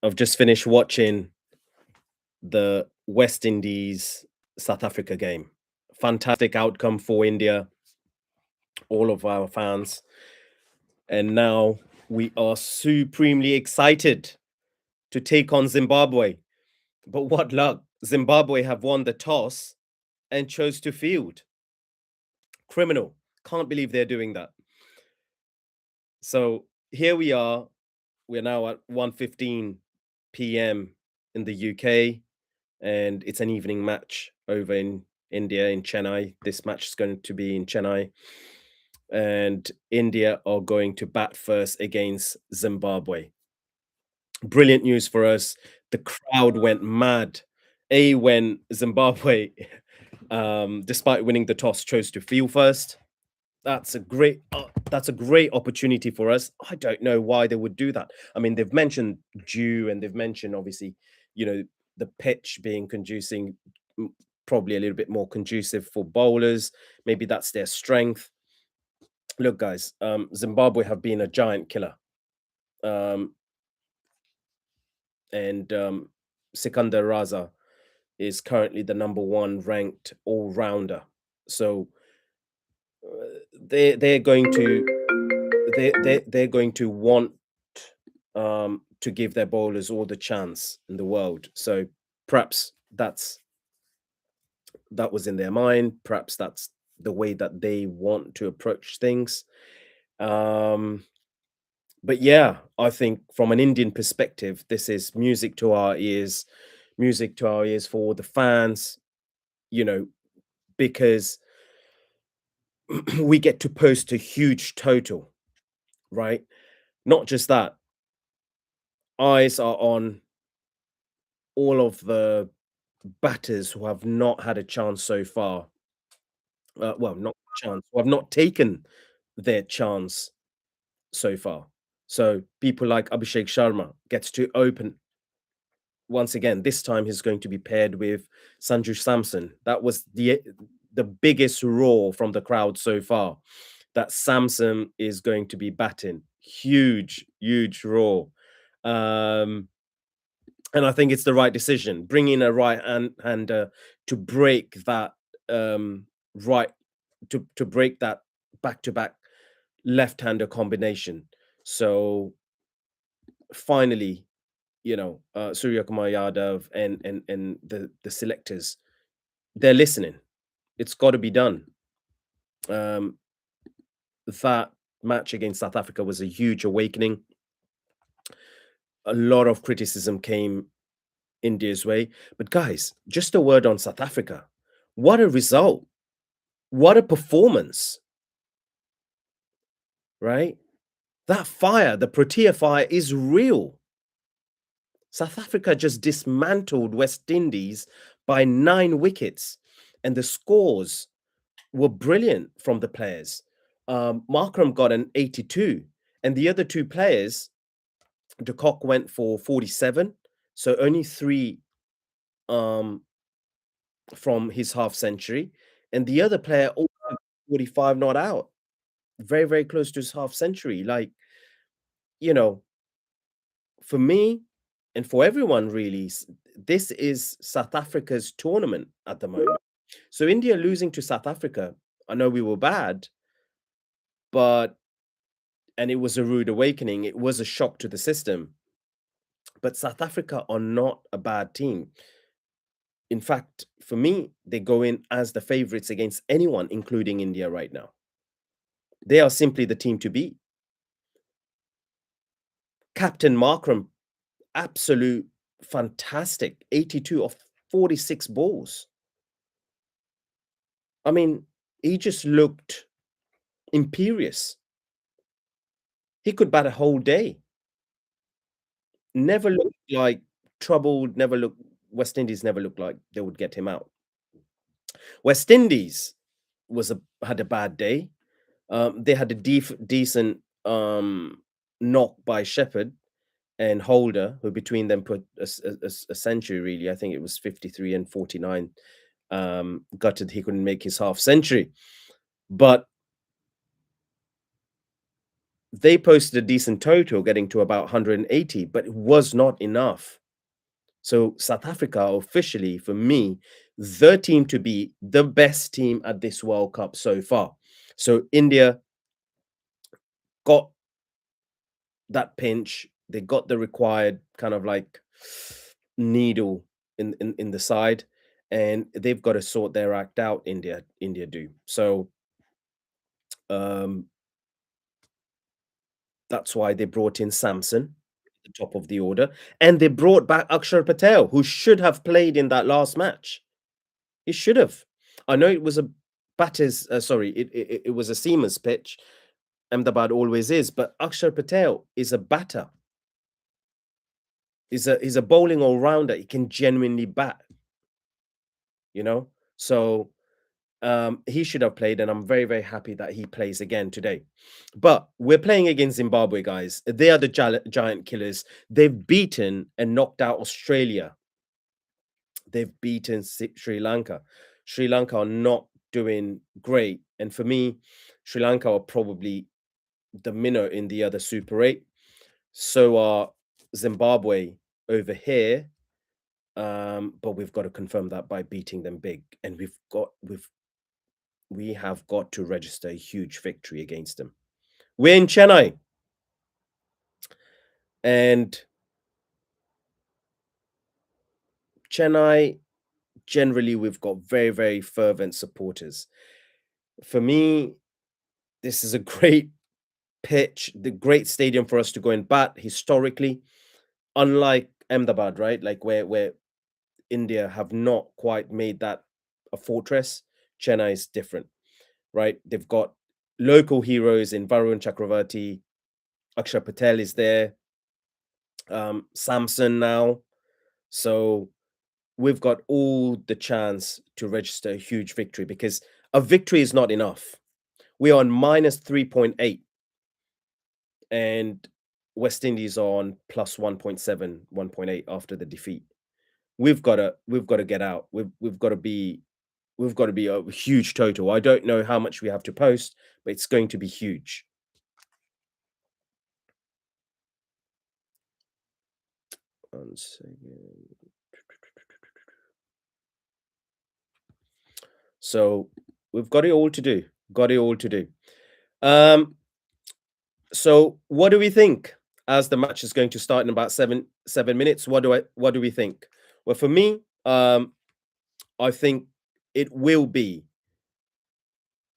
I've just finished watching the West Indies South Africa game. Fantastic outcome for India, all of our fans. And now we are supremely excited to take on Zimbabwe. But what luck! Zimbabwe have won the toss and chose to field. Criminal. Can't believe they're doing that. So here we are. We're now at 1:15 p.m. in the UK, and it's an evening match over in India, in Chennai. This match is going to be in Chennai, and India are going to bat first against Zimbabwe. Brilliant news for us. The crowd went mad. When Zimbabwe, despite winning the toss, chose to field first. That's a great opportunity for us. I don't know why they would do that. I mean, they've mentioned dew and they've mentioned obviously, the pitch being conducing, probably a little bit more conducive for bowlers. Maybe that's their strength. Look, guys, Zimbabwe have been a giant killer, um, and Sikandar Raza is currently the number one ranked all rounder. So they're going to they're going to want to give their bowlers all the chance in the world. So perhaps that was in their mind. Perhaps that's the way that they want to approach things. But yeah, I think from an Indian perspective, this is music to our ears, music to our ears for the fans, because we get to post a huge total, right? Not just that, eyes are on all of the batters who have not had a chance so far. Well, not chance, who have not taken their chance so far. So people like Abhishek Sharma gets to open once again. This time he's going to be paired with Sanju Samson. That was the biggest roar from the crowd so far. That Samson is going to be batting. Huge, huge roar. And I think it's the right decision. Bringing a hander to break that right to break that back-to-back left-hander combination. So finally, Surya Kumar Yadav and the selectors, they're listening. It's got to be done. That match against South Africa was a huge awakening. A lot of criticism came India's way. But guys, just a word on South Africa. What a result. What a performance. Right? That fire, the Protea fire, is real. South Africa just dismantled West Indies by 9 wickets. And the scores were brilliant from the players. Markram got an 82. And the other two players, de Kock went for 47. So only 3 from his half century, and the other player also 45 not out, very, very close to his half century. Like, for me and for everyone, really, this is South Africa's tournament at the moment. So India losing to South Africa, I know we were bad, and it was a rude awakening. It was a shock to the system. But South Africa are not a bad team. In fact, for me, they go in as the favorites against anyone, including India right now. They are simply the team to beat. Captain Markram, absolute fantastic, 82 of 46 balls. I mean, he just looked imperious. He could bat a whole day. Never looked like troubled, West Indies never looked like they would get him out. West Indies had a bad day. They had a decent knock by Shepherd and Holder, who between them put a century, really. I think it was 53 and 49. Gutted he couldn't make his half century. But They posted a decent total, getting to about 180, but it was not enough. So South Africa officially, for me, the team to beat, the best team at this World Cup so far. So India got that pinch. They got the required kind of like needle in the side, and they've got to sort their act out. India do. So um, that's why they brought in Samson at the top of the order, and they brought back Akshar Patel, who should have played in that last match. He should have. I know it was a batters. Sorry, it was a seamer's pitch. Ahmedabad always is, but Akshar Patel is a batter. He's a bowling all rounder. He can genuinely bat. You know, so he should have played, and I'm very very happy that he plays again today. But we're playing against Zimbabwe, guys. They are the giant killers. They've beaten and knocked out Australia. They've beaten Sri Lanka. Sri Lanka are not doing great. And for me, Sri Lanka are probably the minnow in the other Super 8. So are Zimbabwe over here. But we've got to confirm that by beating them big. And we have got to register a huge victory against them. We're in Chennai. And Chennai, generally, we've got very, very fervent supporters. For me, this is a great pitch, the great stadium for us to go and bat historically, unlike Ahmedabad, right? Like where India have not quite made that a fortress. Chennai is different, right? They've got local heroes in Varun Chakravarti, Akshar Patel is there, Samson now. So we've got all the chance to register a huge victory because a victory is not enough. We're on minus 3.8 and West Indies are on plus 1.7, 1.8 after the defeat. We've got to get out. We've got to be a huge total. I don't know how much we have to post, but it's going to be huge. One second. So we've got it all to do. Got it all to do. So what do we think as the match is going to start in about seven minutes? What do we think? Well, for me, I think it will be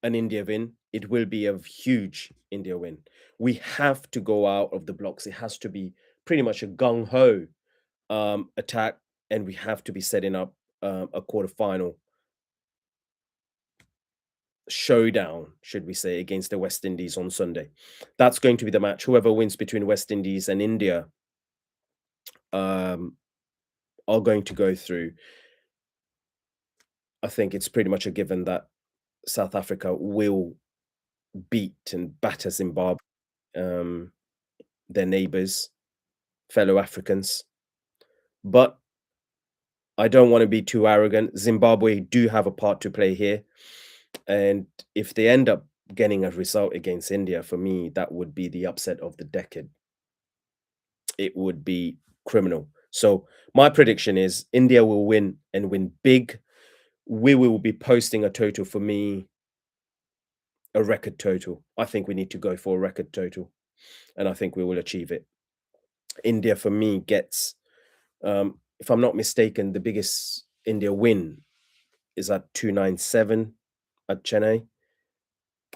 an India win. It will be a huge India win. We have to go out of the blocks. It has to be pretty much a gung ho attack, and we have to be setting up a quarterfinal showdown, should we say, against the West Indies on Sunday. That's going to be the match. Whoever wins between West Indies and India are going to go through. I think it's pretty much a given that South Africa will beat and batter Zimbabwe, their neighbors, fellow Africans. But I don't want to be too arrogant. Zimbabwe do have a part to play here. And if they end up getting a result against India, for me, that would be the upset of the decade. It would be criminal. So my prediction is India will win and win big. We will be posting a total, for me, a record total. I think we need to go for a record total, and I think we will achieve it. India, for me, gets, if I'm not mistaken, the biggest India win is at 297 at Chennai.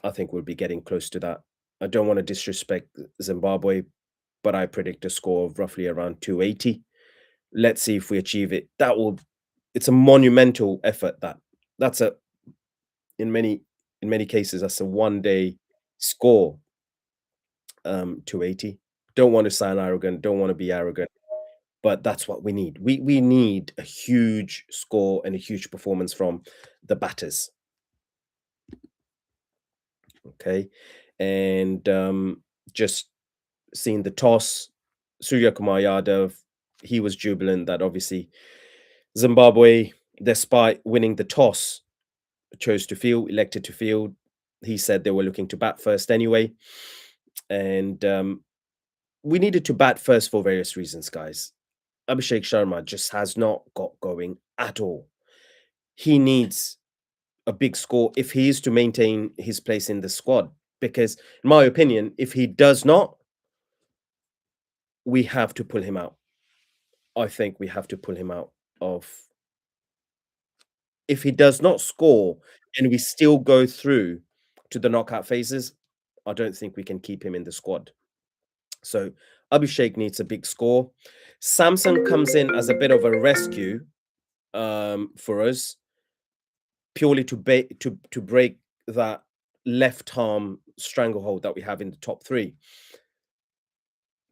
I think we'll be getting close to that. I don't want to disrespect Zimbabwe, but I predict a score of roughly around 280. Let's see if we achieve it. It's a monumental effort. That's a in many cases that's a one day score. 280. Don't want to sound arrogant. Don't want to be arrogant, but that's what we need. We need a huge score and a huge performance from the batters. Okay, and just seeing the toss, Surya Kumar Yadav, he was jubilant that obviously Zimbabwe, despite winning the toss, elected to field. He said they were looking to bat first anyway. and we needed to bat first for various reasons, guys. Abhishek Sharma just has not got going at all. He needs a big score if he is to maintain his place in the squad. Because, in my opinion, if he does not, we have to pull him out. I think we have to pull him out of. If he does not score and we still go through to the knockout phases, I don't think we can keep him in the squad. So Abhishek needs a big score. Samson comes in as a bit of a rescue for us, purely to break that left arm stranglehold that we have in the top three.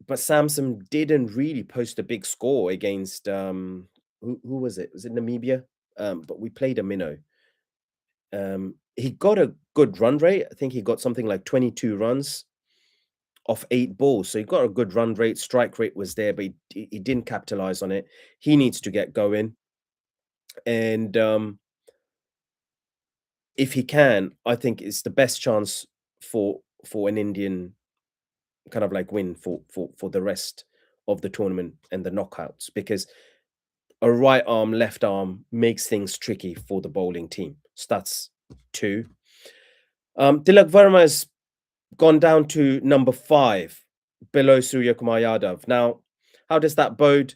But Samson didn't really post a big score against who was it? Was it Namibia? But we played a minnow. He got a good run rate. I think he got something like 22 runs off 8 balls. So he got a good run rate. Strike rate was there, but he didn't capitalize on it. He needs to get going. And if he can, I think it's the best chance for an Indian kind of like win for the rest of the tournament and the knockouts, because a right arm, left arm makes things tricky for the bowling team. So that's 2. Tilak Verma has gone down to number 5 below Surya Kumar Yadav. Now, how does that bode?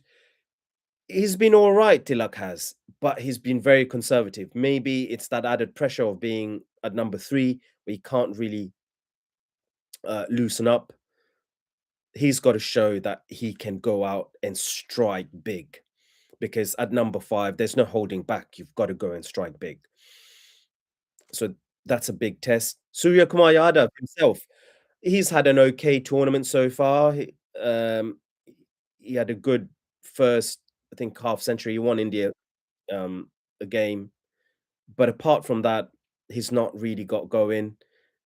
He's been all right, Tilak has, but he's been very conservative. Maybe it's that added pressure of being at number 3 where he can't really loosen up. He's got to show that he can go out and strike big, because at number 5, there's no holding back. You've got to go and strike big. So that's a big test. Surya Kumar Yadav himself, he's had an okay tournament so far. He had a good first, I think, half century. He won India a game, but apart from that, he's not really got going.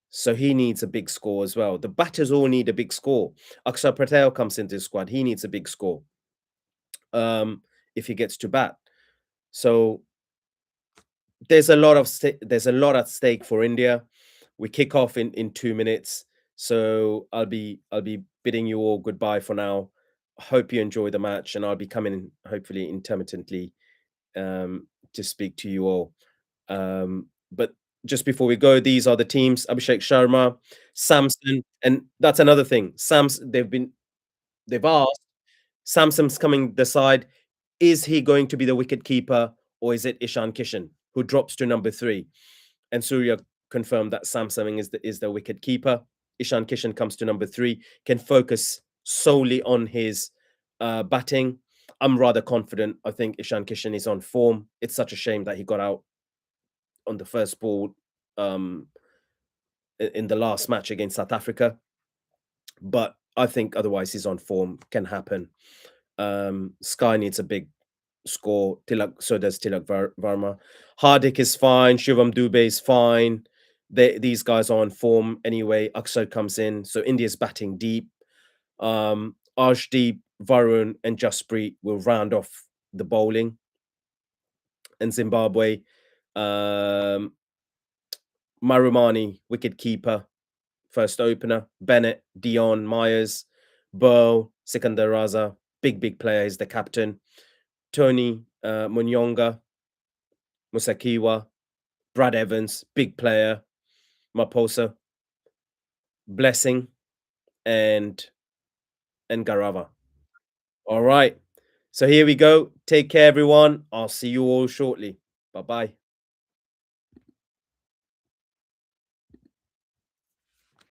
So he needs a big score as well. The batters all need a big score. Axar Patel comes into the squad. He needs a big score if he gets to bat. So there's a lot at stake for India. We kick off in 2 minutes. So I'll be bidding you all goodbye for now. Hope you enjoy the match, and I'll be coming hopefully intermittently to speak to you all. But just before we go, these are the teams: Abhishek Sharma, Samson, and that's another thing. They've asked, Samson's coming the side. Is he going to be the wicket keeper, or is it Ishan Kishan who drops to number 3? And Surya confirmed that Samson is the wicket keeper. Ishan Kishan comes to number 3, can focus solely on his batting. I'm rather confident. I think Ishan Kishan is on form. It's such a shame that he got out on the first ball in the last match against South Africa. But I think otherwise he's on form. Can happen. Sky needs a big score. So does Tilak Varma. Hardik is fine. Shivam Dubey is fine. These guys are on form anyway. Akshar comes in. So India's batting deep. Arshdeep, Varun, and Jasprit will round off the bowling. And Zimbabwe, Marumani, wicket keeper, first opener. Bennett, Dion, Myers, Burl, Sikandar Raza, big player, is the captain. Tony Munyonga, Musakiwa, Brad Evans, big player, Maposa, Blessing, and Garava. All right. So here we go. Take care, everyone. I'll see you all shortly. Bye-bye.